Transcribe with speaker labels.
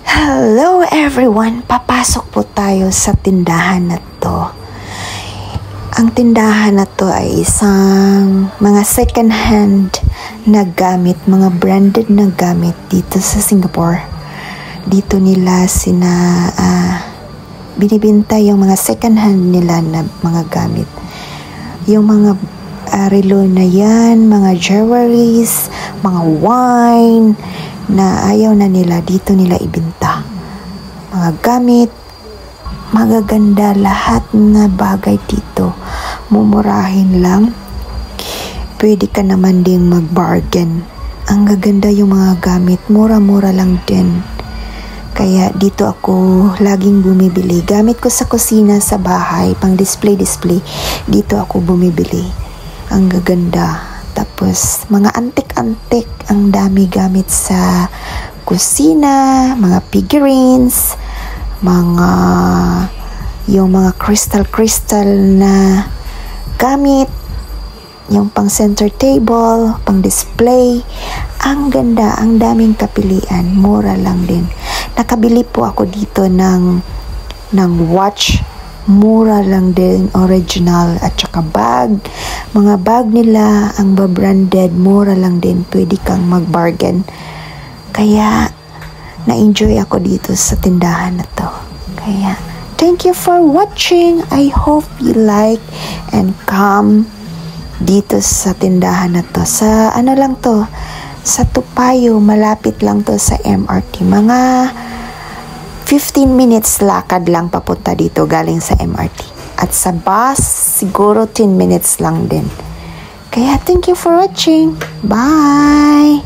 Speaker 1: Hello everyone! Papasok po tayo sa tindahan na to. Ang tindahan na to ay isang mga second hand na gamit, mga branded na gamit dito sa Singapore. Dito nila binibinta yung mga second hand nila na mga gamit. Yung mga relo na yan, mga jewelries, mga wine na ayaw na nila, dito nila ibinta. Mga gamit, magaganda lahat na bagay dito. Mumurahin lang. Pwede ka naman ding mag-bargain. Ang gaganda yung mga gamit, mura-mura lang din. Kaya dito ako laging bumibili. Gamit ko sa kusina, sa bahay, pang display. Dito ako bumibili. Ang gaganda. Tapos, mga antik-antik. Ang dami gamit sa kusina, mga figurines, yung mga crystal na gamit, yung pang center table, pang display. Ang ganda, ang daming kapilian. Mura lang din. Nakabili po ako dito ng watch. Mura lang din, original, at saka bag. Mga bag nila, ang branded, mura lang din. Pwede kang mag-bargain. Kaya, na-enjoy ako dito sa tindahan na to. Kaya, thank you for watching. I hope you like and come dito sa tindahan na to. Sa lang to, sa Topayo, malapit lang to sa MRT. Mga 15 minutes lakad lang papunta dito galing sa MRT. At sa bus, siguro 10 minutes lang din. Kaya thank you for watching. Bye!